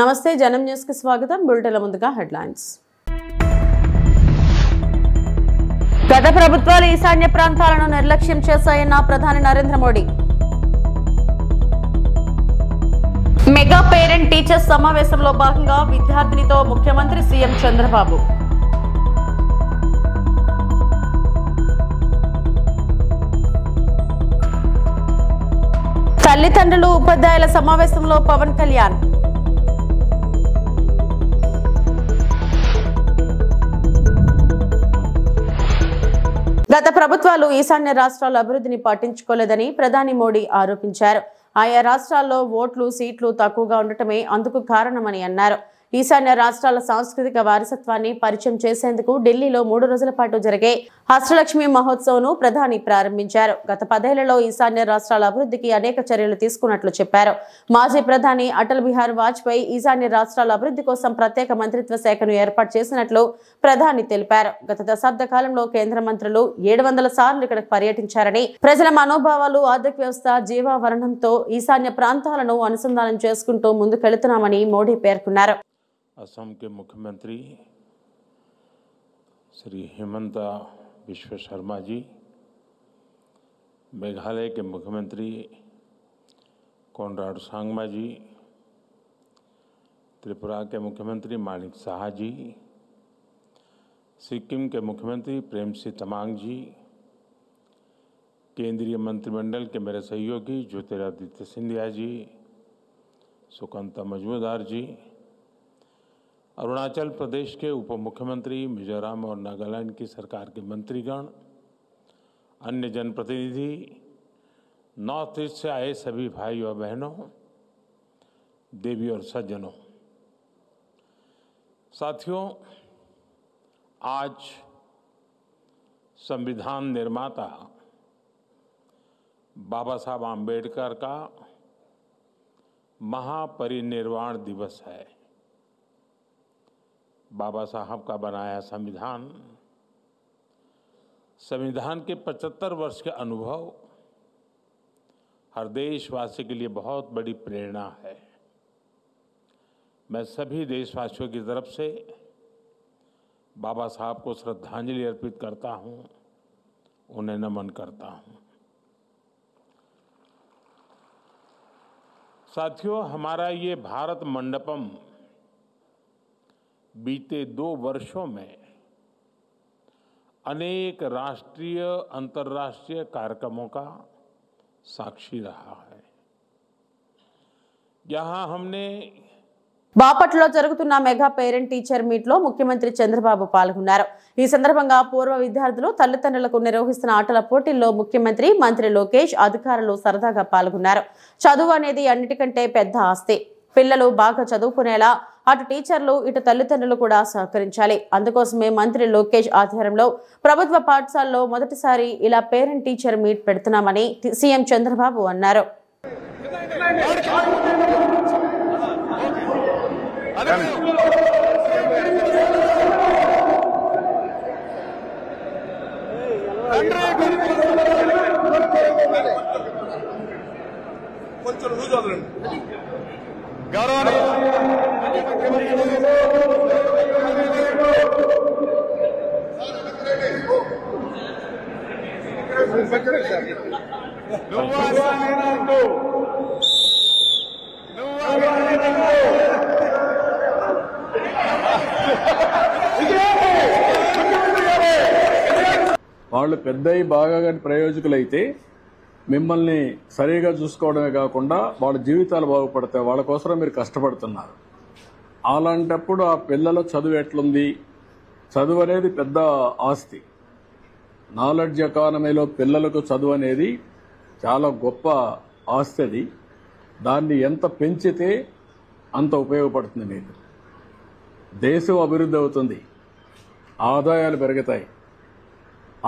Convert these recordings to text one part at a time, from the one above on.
నమస్తే జనం న్యూస్ కి స్వాగతం. బులెటిన్ల ముందుగా హెడ్లైన్స్. గత ప్రభుత్వాలు ఈశాన్య ప్రాంతాలను నిర్లక్ష్యం చేశాయన్న ప్రధాని Narendra Modi. Mega parent teachers సమావేశంలో భాగంగా విద్యార్థినితో ముఖ్యమంత్రి సీఎం చంద్రబాబు. తల్లిదండ్రులు ఉపాధ్యాయుల సమావేశంలో పవన్ కళ్యాణ్. గత ప్రభుత్వాలు ఈశాన్య రాష్ట్రాల అభివృద్ధిని పట్టించుకోలేదని ప్రధాని మోడీ ఆరోపించారు. ఆయా రాష్ట్రాల్లో ఓట్లు సీట్లు తక్కువగా ఉండటమే అందుకు కారణమని అన్నారు. ఈశాన్య రాష్ట్రాల సాంస్కృతిక వారసత్వాన్ని పరిచయం చేసేందుకు ఢిల్లీలో 3 రోజుల పాటు జరిగే అష్టలక్ష్మి మహోత్సవ్ను ప్రధాని ప్రారంభించారు. గత 10 ఏళ్లలో ఈశాన్య రాష్ట్రాల అభివృద్ధికి అనేక చర్యలు తీసుకున్నట్లు చెప్పారు. మాజీ ప్రధాని అటల్ బిహారీ వాజ్పేయి ఈశాన్య రాష్ట్రాల అభివృద్ధి కోసం ప్రత్యేక మంత్రిత్వ శాఖను ఏర్పాటు చేసినట్లు ప్రధాని తెలిపారు. గత దశాబ్ద కాలంలో కేంద్ర మంత్రులు 700 సార్లు ఇక్కడ పర్యటించారని, ప్రజల మనోభావాలు, ఆర్థిక వ్యవస్థ, జీవావరణంతో ఈశాన్య ప్రాంతాలను అనుసంధానం చేసుకుంటూ ముందుకెళ్తున్నామని మోడీ పేర్కొన్నారు. असम के मुख्यमंत्री श्री हेमंत बिश्व शर्मा जी, मेघालय के मुख्यमंत्री कोनराड सांगमा जी, त्रिपुरा के मुख्यमंत्री माणिक साहा जी, सिक्किम के मुख्यमंत्री प्रेम सिंह तमांग जी, केंद्रीय मंत्रिमंडल के मेरे सहयोगी ज्योतिरादित्य सिंधिया जी, सुकांता मजूमदार जी, अरुणाचल प्रदेश के उप मुख्यमंत्री, मिजोरम और नागालैंड की सरकार के मंत्रीगण, अन्य जनप्रतिनिधि, नॉर्थ ईस्ट से आए सभी भाई और बहनों, देवी और सज्जनों, साथियों, आज संविधान निर्माता बाबा साहब आम्बेडकर का महापरिनिर्वाण दिवस है। बाबा साहब का बनाया संविधान के 75 वर्ष के अनुभव हर देशवासी के लिए बहुत बड़ी प्रेरणा है। मैं सभी देशवासियों की तरफ से बाबा साहब को श्रद्धांजलि अर्पित करता हूं, उन्हें नमन करता हूं। साथियों, हमारा ये भारत मंडपम बीते 2 वर्षों में अनेक राष्ट्रीय अंतर्राष्ट्रीय कार्यक्रमों का साक्षी रहा है। यहाँ हमने బాపట్లలో జరుగుతున్న మెగా పేరెంట్ టీచర్ మీట్ లో ముఖ్యమంత్రి చంద్రబాబు పాల్గొన్నారు. ఈ సందర్భంగా పూర్వ విద్యార్థులు తల్లిదండ్రులకు నిర్వహిస్తున్న ఆటల పోటీల్లో ముఖ్యమంత్రి, మంత్రి లోకేష్, అధికారులు సరదాగా పాల్గొన్నారు. చదువు అనేది అన్నిటికంటే పెద్ద ఆస్తి. పిల్లలు బాగా చదువుకునేలా అటు టీచర్లు, ఇటు తల్లిదండ్రులు కూడా సహకరించాలి. అందుకోసమే మంత్రి లోకేష్ ఆధ్వర్యంలో ప్రభుత్వ పాఠశాలలో మొదటిసారి ఇలా పేరెంట్ టీచర్ మీట్ పెడుతున్నామని సీఎం చంద్రబాబు అన్నారు. వాళ్ళు పెద్దయి బాగా ప్రయోజకులైతే మిమ్మల్ని సరిగా చూసుకోవడమే కాకుండా వాళ్ళ జీవితాలు బాగుపడతాయి. వాళ్ళ కోసం మీరు కష్టపడుతున్నారు. అలాంటప్పుడు ఆ పిల్లల చదువు ఎట్లుంది? చదువు అనేది పెద్ద ఆస్తి. నాలెడ్జ్ ఎకానమీలో పిల్లలకు చదువు అనేది చాలా గొప్ప ఆస్తి. అది దాన్ని ఎంత పెంచితే అంత ఉపయోగపడుతుంది. మీకు దేశం అభివృద్ధి అవుతుంది, ఆదాయాలు పెరుగుతాయి.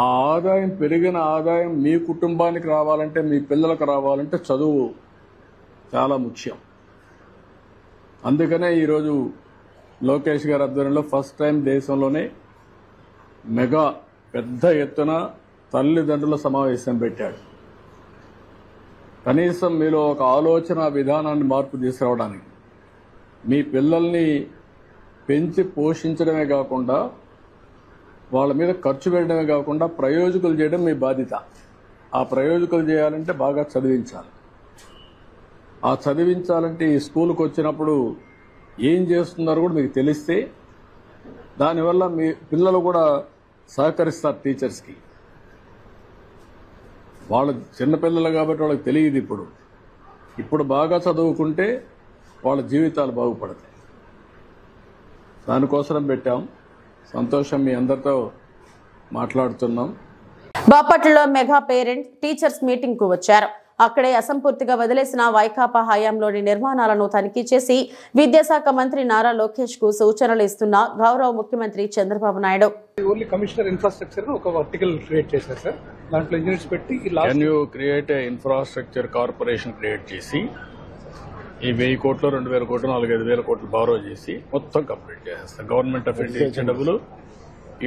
ఆ ఆదాయం, పెరిగిన ఆదాయం మీ కుటుంబానికి రావాలంటే, మీ పిల్లలకు రావాలంటే చదువు చాలా ముఖ్యం. అందుకనే ఈరోజు లోకేష్ గారి ఆధ్వర్యంలో ఫస్ట్ టైం దేశంలోనే మెగా పెద్ద ఎత్తున తల్లిదండ్రుల సమావేశం పెట్టాడు. కనీసం మీలో ఒక ఆలోచన విధానాన్ని మార్పు తీసుకురావడానికి. మీ పిల్లల్ని పెంచి పోషించడమే కాకుండా వాళ్ళ మీద ఖర్చు పెట్టడమే కాకుండా ప్రయోజకులు చేయడం మీ బాధ్యత. ఆ ప్రయోజకులు చేయాలంటే బాగా చదివించాలి. ఆ చదివించాలంటే ఈ స్కూల్కి వచ్చినప్పుడు ఏం చేస్తున్నారో కూడా మీకు తెలిస్తే దానివల్ల మీ పిల్లలు కూడా సహకరిస్తారు టీచర్స్కి. వాళ్ళ చిన్నపిల్లలు కాబట్టి వాళ్ళకి తెలియదు. ఇప్పుడు బాగా చదువుకుంటే వాళ్ళ జీవితాలు బాగుపడతాయి. దానికోసం పెట్టాం. సంతోషం, మీ అందరితో మాట్లాడుతున్నాం. బాపట్లలో మెగా పేరెంట్ టీచర్స్ మీటింగ్ కు వచ్చారు. అక్కడే అసంపూర్తిగా వదిలేసిన వైకాపా హయాంలోని నిర్మాణాలను తనిఖీ చేసి విద్యాశాఖ మంత్రి నారా లోకేష్ కు సూచనలు ఇస్తున్న గౌరవ ముఖ్యమంత్రి Chandrababu Naidu. Only commissioner infrastructure ఒక వర్టికల్ క్రియేట్ చేశారు సార్. దాంట్లో ఇంజనీర్స్ పెట్టి can you create a infrastructure corporation create చేసి ఈ 1000 కోట్లు 2000 కోట్లు 4-5,000 కోట్లు బారో చేసి మొత్తం కంప్లీట్ చేసేస్తాం. గవర్నమెంట్ ఆఫ్ ఇండియా ఇచ్చే డబ్బులు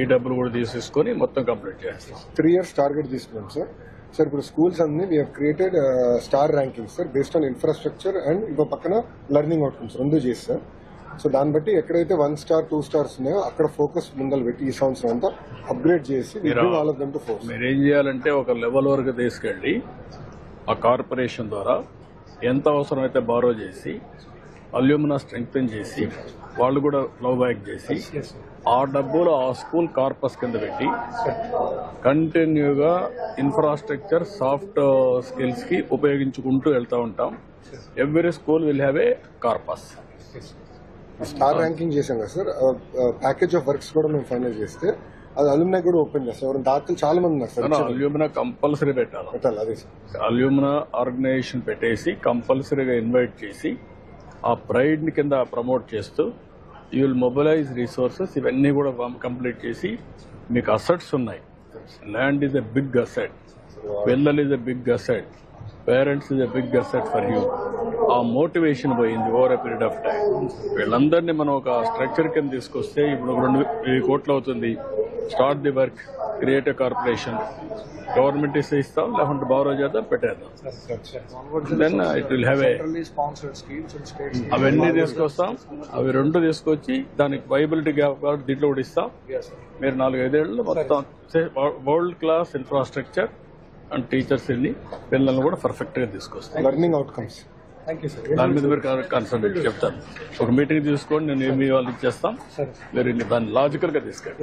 ఈ డబ్బులు కూడా తీసేసుకొని మొత్తం కంప్లీట్ చేస్తాం. 3 years టార్గెట్ తీసుకున్నాం సార్. సార్ ఇప్పుడు స్కూల్స్ అన్ని we have created star ranking sir based on infrastructure and ఇంకో పక్కన లెర్నింగ్ అవుట్కమ్స్ 2 చేసి సార్. సో దాన్ని బట్టి ఎక్కడైతే 1 star 2 stars ఉన్నాయో అక్కడ ఫోకస్ ముందలు పెట్టి ఈ సంవత్సరం అంతా అప్గ్రేడ్ చేసి మీరేం చేయాలంటే ఒక లెవెల్ వరకు తీసుకెళ్లి ఆ కార్పొరేషన్ ద్వారా ఎంత అవసరమైతే బారో చేసి అల్యూమినా స్ట్రెంగ్తన్ చేసి వాళ్ళు కూడా ఫ్లో బ్యాక్ చేసి ఆ డబ్బులు ఆ స్కూల్ కార్పస్ కింద పెట్టి కంటిన్యూగా ఇన్ఫ్రాస్ట్రక్చర్ సాఫ్ట్ స్కిల్స్ కి ఉపయోగించుకుంటూ వెళ్తూ ఉంటాం. Every school will have A corpus. Star ranking చేసాం కదా సార్. ప్యాకేజ్ ఆఫ్ వర్క్స్ కూడా మేము ఫైనల్ చేస్తే అది అల్యూమినా కూడా ఓపెన్ చేస్తాం. ఎవరైనా దాతలు చాలా మంది ఉన్నారు సార్. అల్యూమినా కంపల్సరీ పెట్టాలి. అదే సార్. అల్యూమినా ఆర్గనైజేషన్ పెట్టేసి కంపల్సరీగా ఇన్వైట్ చేసి ఆ ప్రైడ్ ని కింద ప్రమోట్ చేస్తూ యూ విల్ మొబిలైజ్ రిసోర్సెస్. ఇవన్నీ కూడా కంప్లీట్ చేసి మీకు అసెట్స్ ఉన్నాయి. Land is a big asset, పిల్లలు is a big asset, parents is a big asset for you. ఆ మోటివేషన్ పోయింది over a period of time. వీళ్ళందరినీ మనం ఒక స్ట్రక్చర్ కింద తీసుకొస్తే ఇప్పుడు 2,000 కోట్లు అవుతుంది. Start the work, create a corporation. Government ఇస్తాం, లేకుంటే బారో చేద్దాం, పెట్టేద్దాం. Then it will have a అవన్నీ తీసుకొస్తాం. అవి 2 తీసుకొచ్చి దానికి వైబిలిటీ గ్యాప్ దీంట్లో కూడా ఇస్తాం. మీరు 4-5 ఏళ్ళు మొత్తం world class infrastructure and teachers పిల్లల్ని కూడా పర్ఫెక్ట్ గా తీసుకొస్తాం. లెర్నింగ్ అవుట్కమ్స్ దాని మీద మీరు కాన్సన్ట్రేట్ చెప్తాను. ఒక మీటింగ్ తీసుకోండి, నేను మీ వాళ్ళు ఇచ్చేస్తాం. మీరు దాన్ని లాజికల్ గా తీసుకెళ్ళి.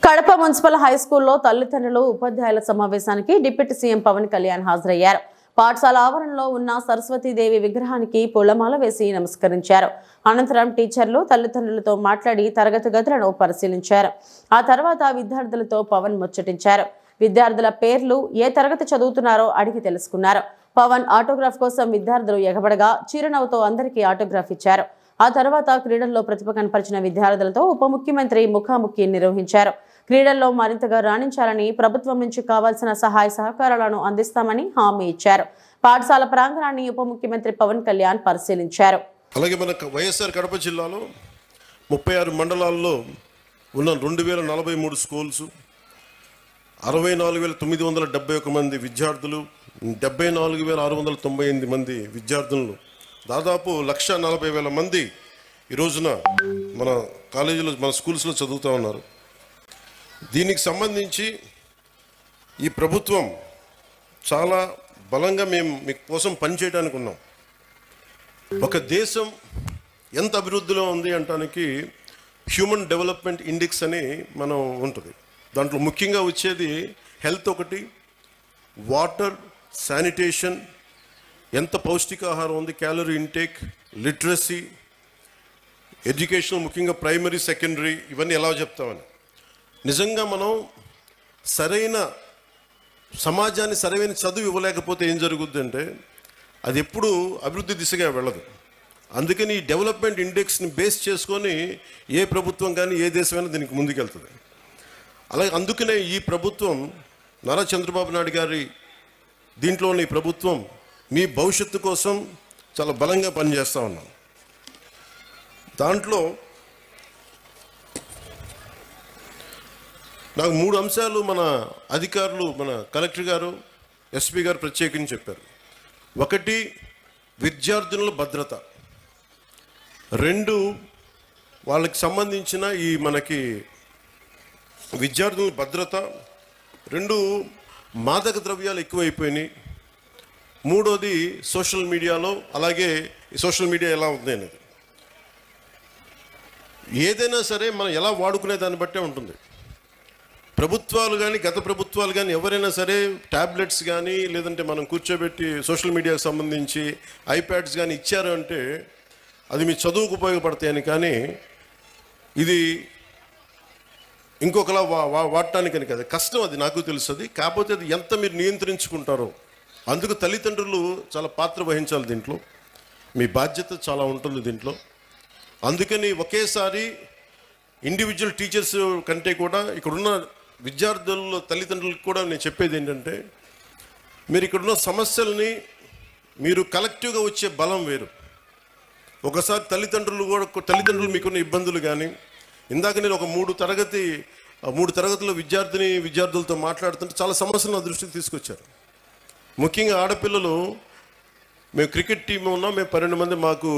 కడప మున్సిపల్ హై స్కూల్లో తల్లిదండ్రులు ఉపాధ్యాయుల సమావేశానికి డిప్యూటీ సీఎం పవన్ కళ్యాణ్ హాజరయ్యారు. పాఠశాల ఆవరణలో ఉన్న సరస్వతీదేవి విగ్రహానికి పూలమాల వేసి నమస్కరించారు. అనంతరం టీచర్లు తల్లిదండ్రులతో మాట్లాడి తరగతి గదులను పరిశీలించారు. ఆ తర్వాత విద్యార్థులతో పవన్ ముచ్చటించారు. విద్యార్థుల పేర్లు, ఏ తరగతి చదువుతున్నారో అడిగి తెలుసుకున్నారు. పవన్ ఆటోగ్రాఫ్ కోసం విద్యార్థులు ఎగబడగా చిరునవ్వుతో అందరికీ ఆటోగ్రాఫ్ ఇచ్చారు. ఆ తర్వాత క్రీడల్లో ప్రతిభ కనపరిచిన విద్యార్థులతో ఉప ముఖ్యమంత్రి ముఖాముఖి నిర్వహించారు. క్రీడల్లో మరింతగా రాణించాలని, ప్రభుత్వం నుంచి కావాల్సిన సహాయ సహకారాలను అందిస్తామని హామీ ఇచ్చారు. పాఠశాల ప్రాంగణాన్ని ఉప ముఖ్యమంత్రి పవన్ కళ్యాణ్ పరిశీలించారు. అలాగే మన వైఎస్ఆర్ కడప జిల్లాలో 36 మండలాల్లో ఉన్న 2043 స్కూల్స్, 64,971 మంది విద్యార్థులు, 74,698 మంది విద్యార్థులు, దాదాపు 1,40,000 మంది ఈ రోజున మన కాలేజీలో మన స్కూల్స్లో చదువుతూ ఉన్నారు. దీనికి సంబంధించి ఈ ప్రభుత్వం చాలా బలంగా మేము మీ కోసం పనిచేయడానికి ఉన్నాం. ఒక దేశం ఎంత అభివృద్ధిలో ఉంది అంటానికి హ్యూమన్ డెవలప్మెంట్ ఇండెక్స్ అని మనం ఉంటుంది. దాంట్లో ముఖ్యంగా వచ్చేది హెల్త్ ఒకటి, వాటర్, శానిటేషన్, ఎంత పౌష్టికాహారం ఉంది, క్యాలరీ ఇంటేక్, లిటరసీ, ఎడ్యుకేషన్, ముఖ్యంగా ప్రైమరీ, సెకండరీ, ఇవన్నీ ఎలా చెప్తామని. నిజంగా మనం సరైన సమాజాన్ని సరైన చదువు ఇవ్వలేకపోతే ఏం జరుగుద్ది అంటే అది ఎప్పుడూ అభివృద్ధి దిశగా వెళ్ళదు. అందుకని ఈ డెవలప్మెంట్ ఇండెక్స్ని బేస్ చేసుకొని ఏ ప్రభుత్వం కానీ ఏ దేశమైనా దీనికి ముందుకెళ్తుంది. అలాగే అందుకనే ఈ ప్రభుత్వం నారా చంద్రబాబు నాయుడు గారి దీంట్లోని ప్రభుత్వం మీ భవిష్యత్తు కోసం చాలా బలంగా పనిచేస్తూ ఉన్నాం. దాంట్లో నాకు 3 అంశాలు మన అధికారులు, మన కలెక్టర్ గారు, ఎస్పీ గారు ప్రత్యేకించి చెప్పారు. ఒకటి, విద్యార్థుల భద్రత, 2 వాళ్ళకి సంబంధించిన ఈ మనకి విద్యార్థుల భద్రత, 2 మాదక ద్రవ్యాలు ఎక్కువైపోయినాయి, 3వది సోషల్ మీడియాలో, అలాగే సోషల్ మీడియా ఎలా ఉంది అనేది. ఏదైనా సరే మనం ఎలా వాడుకునే దాన్ని బట్టే ఉంటుంది. ప్రభుత్వాలు కానీ గత ప్రభుత్వాలు కానీ ఎవరైనా సరే ట్యాబ్లెట్స్ కానీ లేదంటే మనం కూర్చోబెట్టి సోషల్ మీడియాకు సంబంధించి ఐప్యాడ్స్ కానీ ఇచ్చారు అంటే అది మీ చదువుకు ఉపయోగపడతాయని, కానీ ఇది ఇంకొకలా వాడటానికని కదా, కష్టం, అది నాకు తెలుస్తుంది. కాకపోతే అది ఎంత మీరు నియంత్రించుకుంటారో, అందుకు తల్లిదండ్రులు చాలా పాత్ర వహించాలి దీంట్లో, మీ బాధ్యత చాలా ఉంటుంది దీంట్లో. అందుకని ఒకేసారి ఇండివిజువల్ టీచర్స్ కంటే కూడా ఇక్కడున్న విద్యార్థుల తల్లిదండ్రులకు కూడా నేను చెప్పేది ఏంటంటే, మీరు ఇక్కడున్న సమస్యల్ని మీరు కలెక్టివ్గా వచ్చే బలం వేరు. ఒకసారి తల్లిదండ్రులు మీకున్న ఇబ్బందులు కానీ, ఇందాక నేను ఒక 3 తరగతుల విద్యార్థులతో మాట్లాడుతుంటే చాలా సమస్యలు నా దృష్టికి తీసుకొచ్చారు. ముఖ్యంగా ఆడపిల్లలు, మేము క్రికెట్ టీం ఉన్నాం, మేము 12 మంది, మాకు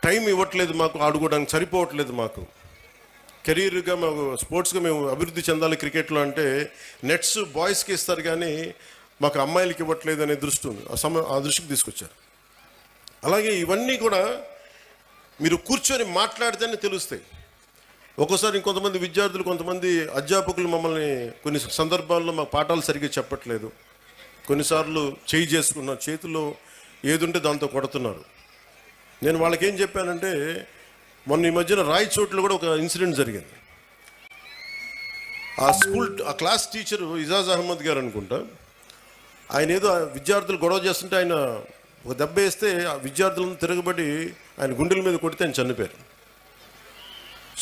టైం ఇవ్వట్లేదు, మాకు ఆడుకోవడానికి సరిపోవట్లేదు, మాకు కెరీర్గా మాకు స్పోర్ట్స్గా మేము అభివృద్ధి చెందాలి క్రికెట్లో అంటే నెట్స్ బాయ్స్కి ఇస్తారు కానీ మాకు అమ్మాయిలకి ఇవ్వట్లేదు అనే దృష్టి ఉంది, ఆ దృష్టికి తీసుకొచ్చారు. అలాగే ఇవన్నీ కూడా మీరు కూర్చొని మాట్లాడితేనే తెలుస్తాయి. ఒక్కోసారి ఇంకొంతమంది విద్యార్థులు, కొంతమంది అధ్యాపకులు మమ్మల్ని కొన్ని సందర్భాల్లో మాకు పాఠాలు సరిగ్గా చెప్పట్లేదు, కొన్నిసార్లు చేయి చేసుకున్న చేతిలో ఏదుంటే దాంతో కొడుతున్నారు. నేను వాళ్ళకి ఏం చెప్పానంటే, మొన్న ఈ మధ్యన రాయచోట్లో కూడా ఒక ఇన్సిడెంట్ జరిగింది. ఆ క్లాస్ టీచరు ఇజాజ్ అహ్మద్ గారు అనుకుంటా, ఆయన ఏదో విద్యార్థులు గొడవ చేస్తుంటే ఆయన ఒక దెబ్బ వేస్తే ఆ విద్యార్థులను తిరగబడి ఆయన గుండెల మీద కొడితే ఆయన చనిపోయారు.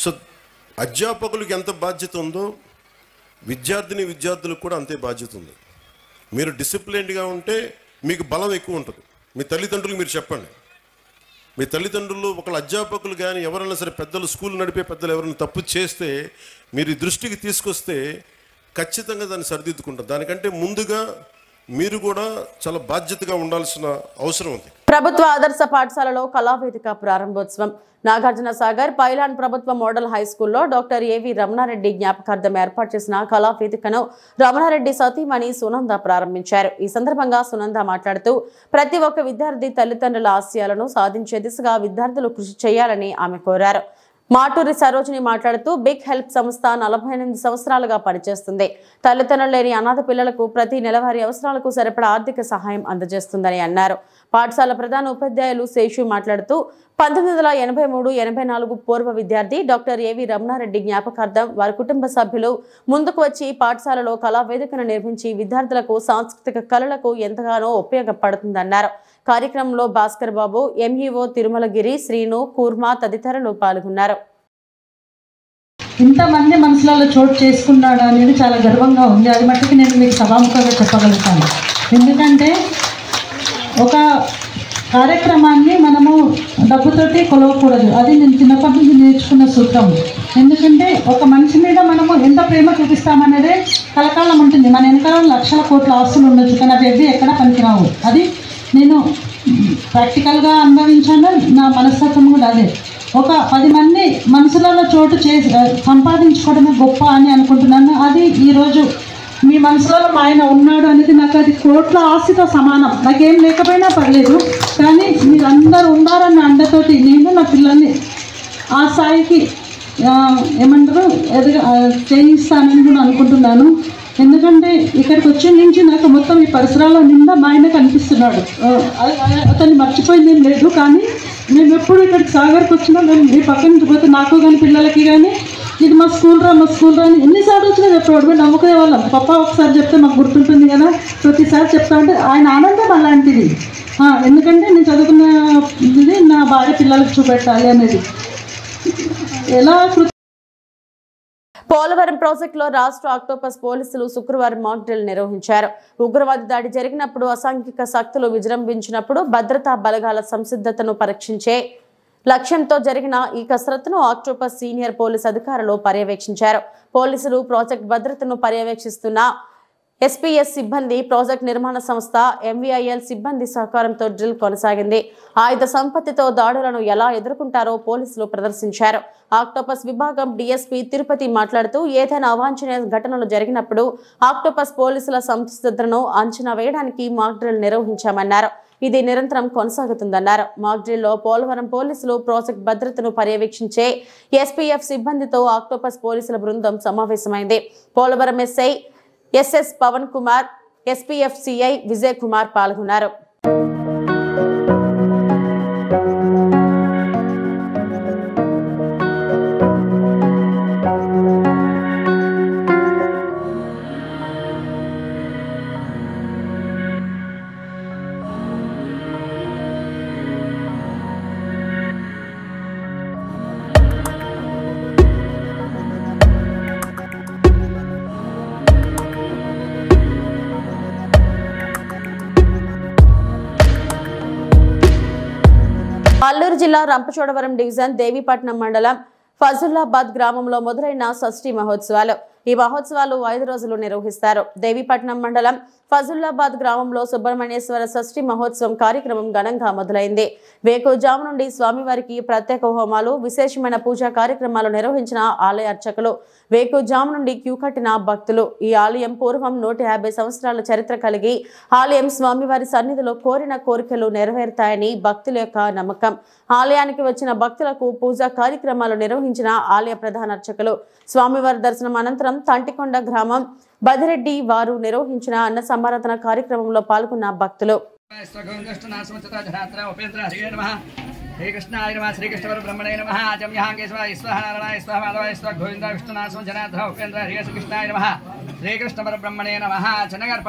సో అధ్యాపకులకు ఎంత బాధ్యత ఉందో విద్యార్థులకు కూడా అంతే బాధ్యత ఉంది. మీరు డిసిప్లిన్డ్గా ఉంటే మీకు బలం ఎక్కువ ఉంటుంది. మీ తల్లిదండ్రులకు మీరు చెప్పండి, మీ తల్లిదండ్రులు ఒకళ్ళ అధ్యాపకులు కానీ ఎవరైనా సరే పెద్దలు, స్కూల్ నడిపే పెద్దలు ఎవరైనా తప్పు చేస్తే మీరు దృష్టికి తీసుకొస్తే ఖచ్చితంగా దాన్ని సరిదిద్దుకుంటారు. దానికంటే ముందుగా మీరు కూడా చాలా బాధ్యతగా ఉండాల్సిన అవసరం ఉంది. ప్రభుత్వ ఆదర్శ పాఠశాలలో కళావేదిక ప్రారంభోత్సవం. నాగార్జున సాగర్ పైలాన్ ప్రభుత్వ మోడల్ హై స్కూల్లో డాక్టర్ ఏవి రమణారెడ్డి జ్ఞాపకార్థం ఏర్పాటు చేసిన కళావేదికను రమణారెడ్డి సతీమణి సునంద ప్రారంభించారు. ఈ సందర్భంగా సునంద మాట్లాడుతూ, ప్రతి ఒక్క విద్యార్థి తల్లిదండ్రుల ఆశయాలను సాధించే దిశగా విద్యార్థులు కృషి చేయాలని ఆమె కోరారు. మాటూరి సరోజిని మాట్లాడుతూ, బిగ్ హెల్ప్ సంస్థ 48 సంవత్సరాలుగా పనిచేస్తుంది. తల్లిదండ్రులు లేని అనాథ పిల్లలకు ప్రతి నెలవారీ అవసరాలకు సరిపడా ఆర్థిక సహాయం అందజేస్తుందని అన్నారు. పాఠశాల ప్రధాన ఉపాధ్యాయులు శేషు మాట్లాడుతూ, 1983-84 పూర్వ విద్యార్థి డాక్టర్ ఏవి రమణారెడ్డి జ్ఞాపకార్థం వారి కుటుంబ సభ్యులు ముందుకు వచ్చి పాఠశాలలో కళావేదికను నిర్మించి విద్యార్థులకు సాంస్కృతిక కళలకు ఎంతగానో ఉపయోగపడుతుందన్నారు. కార్యక్రమంలో భాస్కర్ బాబు, ఎంఈఓ తిరుమలగిరి, శ్రీను, కూర్మా తదితరులు పాల్గొన్నారు. ఇంతమంది మనసులలో చోటు చేసుకున్నాడు అనేది చాలా గర్వంగా ఉంది. అది మట్టుకు నేను మీకు సభాముఖంగా చెప్పగలుగుతాను. ఎందుకంటే ఒక కార్యక్రమాన్ని మనము డబ్బుతోటి కొలవకూడదు. అది నేను చిన్నప్పటి నుంచి నేర్చుకున్న సూత్రం. ఎందుకంటే ఒక మనిషి మీద మనము ఎంత ప్రేమ చూపిస్తామనేదే కలకాలం ఉంటుంది. మన వెనకాల లక్షల కోట్ల ఆస్తులు ఉండొచ్చు, కానీ అవి ఎక్కడ పనికిరావు. అది నేను ప్రాక్టికల్గా అనుభవించాను. నా మనస్తత్వం కూడా అదే. ఒక 10 మంది మనసులలో చోటు సంపాదించుకోవడమే గొప్ప అని అనుకుంటున్నాను. అది ఈరోజు మీ మనసులో మా ఆయన ఉన్నాడు అనేది నాకు అది కోట్ల ఆస్తితో సమానం. నాకేం లేకపోయినా పర్లేదు, కానీ మీరందరూ ఉన్నారన్న అండతోటి నేను నా పిల్లల్ని ఆ స్థాయికి ఏమంటారు చేయిస్తానని కూడా అనుకుంటున్నాను. ఎందుకంటే ఇక్కడికి వచ్చే నుంచి నాకు మొత్తం ఈ పరిసరాల నిండా మా ఆయన కనిపిస్తున్నాడు. అతన్ని మర్చిపోయింది ఏం లేదు, కానీ మేము ఎప్పుడు ఇక్కడికి సాగర్కి వచ్చినా మేము మీ పక్క నుంచి పోతే నాకు కానీ పిల్లలకి కానీ ఇది మా స్కూల్ రా అని ఎన్నిసార్లు వచ్చినా చెప్పేవాడు. మేము నమ్ముకునే వాళ్ళం. పప్ప ఒకసారి చెప్తే మాకు గుర్తుంటుంది కదా, ప్రతిసారి చెప్తా ఉంటే ఆయన ఆనందం అలాంటిది. ఎందుకంటే నేను చదువుకున్న ఇది నా భార్య పిల్లలకు చూపెట్టాలి అనేది. ఎలా పోలవరం ప్రాజెక్టులో రాష్ట్ర ఆక్టోపస్ పోలీసులు శుక్రవారం మాక్ డ్రిల్ నిర్వహించారు. ఉగ్రవాద దాడి జరిగినప్పుడు, అసాంఘిక శక్తులు విజృంభించినప్పుడు భద్రతా బలగాల సంసిద్ధతను పరీక్షించే లక్ష్యంతో జరిగిన ఈ కసరత్తును ఆక్టోపస్ సీనియర్ పోలీస్ అధికారులు పర్యవేక్షించారు. పోలీసులు ప్రాజెక్ట్ భద్రతను పర్యవేక్షిస్తున్న ఎస్పీఎస్ సిబ్బంది ప్రాజెక్ట్ నిర్మాణ సంస్థ ఎంవీఐఎల్ సిబ్బంది సహకారంతో డ్రిల్ కొనసాగింది. ఆయుధ సంపత్తితో దాడులను ఎలా ఎదుర్కొంటారో పోలీసులు ప్రదర్శించారు. ఆక్టోపస్ విభాగం డీఎస్పీ తిరుపతి మాట్లాడుతూ ఏదైనా అవాంఛనీయ ఘటనలు జరిగినప్పుడు ఆక్టోపస్ పోలీసుల సంసిద్ధతను అంచనా వేయడానికి మాక్ డ్రిల్ నిర్వహించామన్నారు. ఇది నిరంతరం కొనసాగుతుందన్నారు. మాక్ డ్రిల్లో పోలవరం పోలీసులు ప్రాజెక్ట్ భద్రతను పర్యవేక్షించే ఎస్పీఎఫ్ సిబ్బందితో ఆక్టోపస్ పోలీసుల బృందం సమావేశమైంది. Polavaram SI SS Pawan Kumar, SPF CI Vijay Kumar పాల్గొన్నారు. అల్లూరు జిల్లా రంపచోడవరం డివిజన్ దేవీపట్నం మండలం ఫజుల్లాబాద్ గ్రామంలో మొదలైన షష్ఠి మహోత్సవాలు. ఈ మహోత్సవాలు 5 రోజులు నిర్వహిస్తారు. దేవీపట్నం మండలం ఫజుల్లాబాద్ గ్రామంలో సుబ్రహ్మణ్యేశ్వర షష్ఠి మహోత్సవం కార్యక్రమం ఘనంగా మొదలైంది. వేకువజాము నుండి స్వామివారికి ప్రత్యేక హోమాలు, విశేషమైన పూజా కార్యక్రమాలు నిర్వహించిన ఆలయ అర్చకులు, వేకువజాము నుండి క్యూ కట్టిన భక్తులు. ఈ ఆలయం పూర్వం 150 సంవత్సరాల చరిత్ర కలిగి ఆలయం స్వామివారి సన్నిధిలో కోరిన కోరికలు నెరవేరుతాయని భక్తుల యొక్క నమ్మకం. ఆలయానికి వచ్చిన భక్తులకు పూజా కార్యక్రమాలు నిర్వహించిన ఆలయ ప్రధాన అర్చకులు. స్వామివారి దర్శనం అనంతరం తంటికొండ గ్రామం బదిరెడ్డి వారు నిర్వహించిన అన్న సమారాధన కార్యక్రమంలో పాల్గొన్న భక్తులు శ్రీకృష్ణాయ నమః శ్రీకృష్ణ పరబ్రహ్మణే నమః ఆజమ్యహాంగేశ్వరాయ స్వాహ నారాయణ స్వాహ మాధవాయ స్వాహ గోవింద విష్ణునాథ జనార్దన ఉపేంద్ర హరి శ్రీకృష్ణాయ నమః శ్రీకృష్ణ పరబ్రహ్మణే నమః చనగర్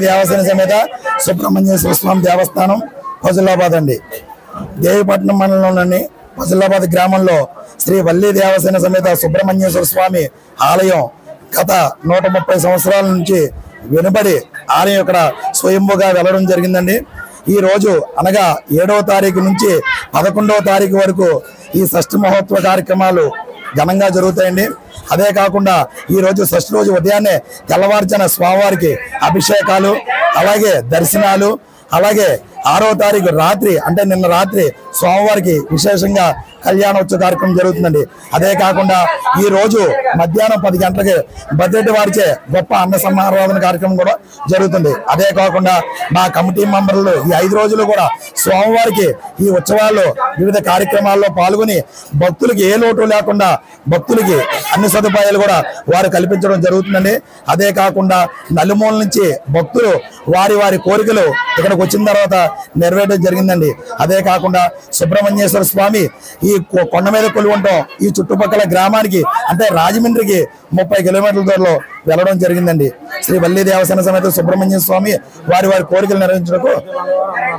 దేవస్థాన సమేత సుబ్రహ్మణ్యేశ్వర స్వామి దేవస్థానం ఫజుల్లాబాద్ అండి. దేవీపట్నం మండలంలోని ఫజుల్లాబాద్ గ్రామంలో శ్రీ వల్లి దేవసేన సమేత సుబ్రహ్మణ్యేశ్వర స్వామి ఆలయం గత 130 సంవత్సరాల నుంచి వెనుబడి ఆలయం ఇక్కడ స్వయంభుగా వెళ్లడం జరిగిందండి. ఈ రోజు అనగా 7వ తారీఖు నుంచి 11వ తారీఖు వరకు ఈ షష్ఠి మహోత్సవ కార్యక్రమాలు ఘనంగా జరుగుతాయండి. అదే కాకుండా ఈ రోజు షష్ఠి రోజు ఉదయాన్నే తెల్లవారుజామున స్వామివారికి అభిషేకాలు, అలాగే దర్శనాలు, అలాగే 6వ తారీఖు రాత్రి అంటే నిన్న రాత్రి స్వామివారికి విశేషంగా కళ్యాణోత్సవ కార్యక్రమం జరుగుతుందండి. అదే కాకుండా ఈ రోజు మధ్యాహ్నం 10 గంటలకి బడ్జెట్ వారిచే గొప్ప అన్న సమారాధన కార్యక్రమం కూడా జరుగుతుంది. అదే కాకుండా మా కమిటీ మెంబర్లు ఈ 5 రోజులు కూడా స్వామివారికి ఈ ఉత్సవాల్లో వివిధ కార్యక్రమాల్లో పాల్గొని భక్తులకి ఏ లోటు లేకుండా భక్తులకి అన్ని సదుపాయాలు కూడా వారు కల్పించడం జరుగుతుందండి. అదే కాకుండా నలుమూల నుంచి భక్తులు వారి వారి కోరికలు ఇక్కడికి వచ్చిన తర్వాత నెరవేరడం జరిగిందండి. అదే కాకుండా సుబ్రహ్మణ్యేశ్వర స్వామి ఈ కొండ మీద కొలువుంటాం ఈ చుట్టుపక్కల గ్రామానికి అంటే రాజమండ్రికి 30 కిలోమీటర్ల దూరంలో వెళ్ళడం జరిగిందండి. శ్రీ వల్లి దేవసేన సమేత సుబ్రహ్మణ్య స్వామి వారి వారి కోరికలు నెరవేర్చడానికి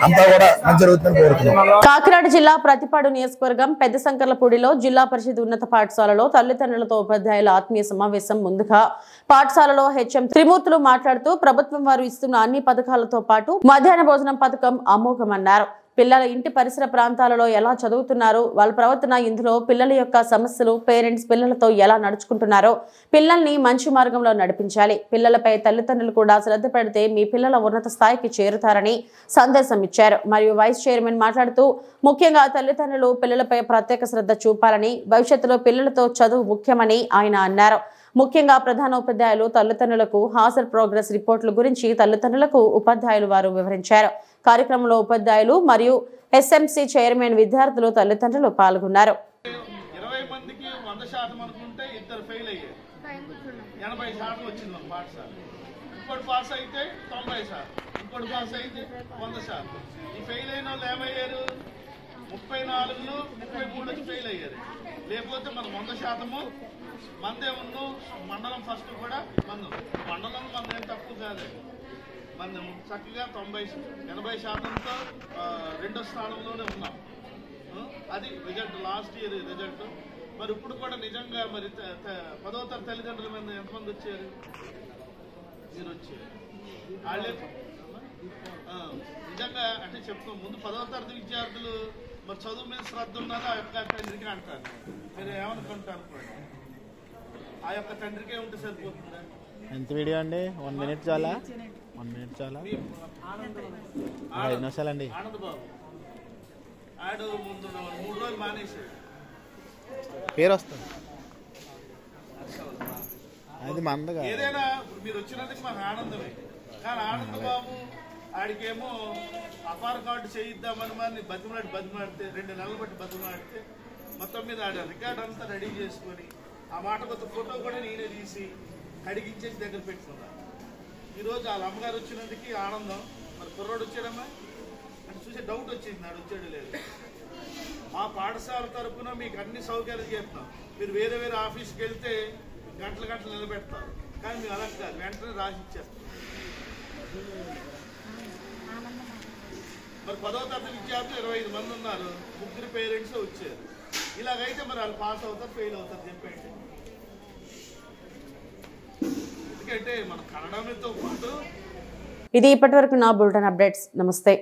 అంతా కూడా మంచి జరుగుతుందని కోరుతున్నాం. కాకినాడ జిల్లా ప్రతిపాడు నియోజకవర్గం పెద్ద సంకర్లపూడిలో జిల్లా పరిషత్ ఉన్నత పాఠశాలలో తల్లిదండ్రులతో ఉపాధ్యాయుల ఆత్మీయ సమావేశం. ముందుగా పాఠశాలలో హెచ్ఎం త్రిమూర్తులు మాట్లాడుతూ ప్రభుత్వం వారు ఇస్తున్న అన్ని పథకాలతో పాటు మధ్యాహ్న భోజనం పథకం అమోఘమన్నారు. పిల్లల ఇంటి పరిసర ప్రాంతాలలో ఎలా చదువుతున్నారు, వాళ్ళ ప్రవర్తన, ఇందులో పిల్లల యొక్క సమస్యలు, పేరెంట్స్ పిల్లలతో ఎలా నడుచుకుంటున్నారో పిల్లల్ని మంచి మార్గంలో నడిపించాలి. పిల్లలపై తల్లిదండ్రులు కూడా శ్రద్ధ పెడితే మీ పిల్లల ఉన్నత స్థాయికి చేరుతారని సందేశం ఇచ్చారు. మరియు వైస్ చైర్మన్ మాట్లాడుతూ ముఖ్యంగా తల్లిదండ్రులు పిల్లలపై ప్రత్యేక శ్రద్ధ చూపాలని, భవిష్యత్తులో పిల్లలతో చదువు ముఖ్యమని ఆయన అన్నారు. ముఖ్యంగా ప్రధాన ఉపాధ్యాయులు తల్లిదండ్రులకు హాజరు ప్రోగ్రెస్ రిపోర్టుల గురించి తల్లిదండ్రులకు ఉపాధ్యాయులు వారు వివరించారు. కార్యక్రమంలో ఉపాధ్యాయులు మరియు ఎస్ఎంసీ చైర్మన్, విద్యార్థులు, తల్లిదండ్రులు పాల్గొన్నారు. 20 మందికి 100% అనుకుంటే ఇద్దరు ఫెయిల్ అయ్యారు. 80% వచ్చింది పాఠశాల. ఇప్పుడు పాస్ అయితే 90%. ఇంకోటి పాస్ అయితే 100%. ఈ ఫెయిల్ అయిన వాళ్ళు ఏమయ్యారు? 34లో 33 వచ్చి ఫెయిల్ అయ్యారు. లేకపోతే మనం 100% మందే ఉన్నాం. మండలం ఫస్ట్ కూడా మండలం ఏం తక్కువ కాదండి. మనం చక్కగా 80-80%తో రెండో స్థానంలోనే ఉన్నాం. అది రిజల్ట్, లాస్ట్ ఇయర్ రిజల్ట్. మరి ఇప్పుడు కూడా నిజంగా మరి 10వ తరగతి తల్లిదండ్రుల మీద ఎంతమంది వచ్చారు? 0 వచ్చారు. వాళ్ళే నిజంగా అంటే చెప్తాం. ముందు 10వ తరగతి విద్యార్థులు మరి చదువు మీద శ్రద్ధ ఉన్నదో ఆ యొక్క తండ్రికి అంటారు. మీరు ఏమనుకుంటారు? ఆ యొక్క తండ్రికే ఉంటే సరిపోతుందా? ఎంత వీడియో అండి? 1 మినిట్ చాలా? 1 మినిట్ చాలా? 5 నిమిషాలండి. ఆనందబాబు ఆడు ముందు 3 రోజులు మానేశాడు. పేరు వస్తుంది అది మందగా. ఏదైనా ఇప్పుడు మీరు వచ్చినందుకు మాకు ఆనందమే. కానీ ఆనందబాబు ఆడికేమో అపార్ కార్డు చేయిద్దామని మరి బతిమాడితే 2 నెలలు బట్టి బతిమాడితే మొత్తం మీద ఆడ రికార్డ్ అంతా రెడీ చేసుకొని ఆ మాట కొత్త ఫోటో కూడా నేనే తీసి కడిగించేసి దగ్గర పెట్టుకున్నాను. ఈరోజు వాళ్ళ అమ్మగారు వచ్చినందుకు ఆనందం. మరి కుర్రోడు వచ్చాడమ్మా అంటే చూసే డౌట్ వచ్చింది, నాడు వచ్చాడు లేదు. మా పాఠశాల తరఫున మీకు అన్ని సౌకర్యాలు చేస్తాం. మీరు వేరే ఆఫీస్కి వెళ్తే గంటలు నిలబెడతారు. కానీ మేము అలా కాదు, వెంటనే రాసి ఇచ్చేస్తాం. మరి 10వ తరగతి విద్యార్థులు 25 మంది ఉన్నారు. 3 పేరెంట్స్ వచ్చారు. ఇలాగైతే మరి వాళ్ళు పాస్ అవుతారు, ఫెయిల్ అవుతారు చెప్పండి. ఎందుకంటే మన కన్నడంతో పాటు ఇది ఇప్పటివరకు నా బులెటిన్ అప్డేట్స్. నమస్తే.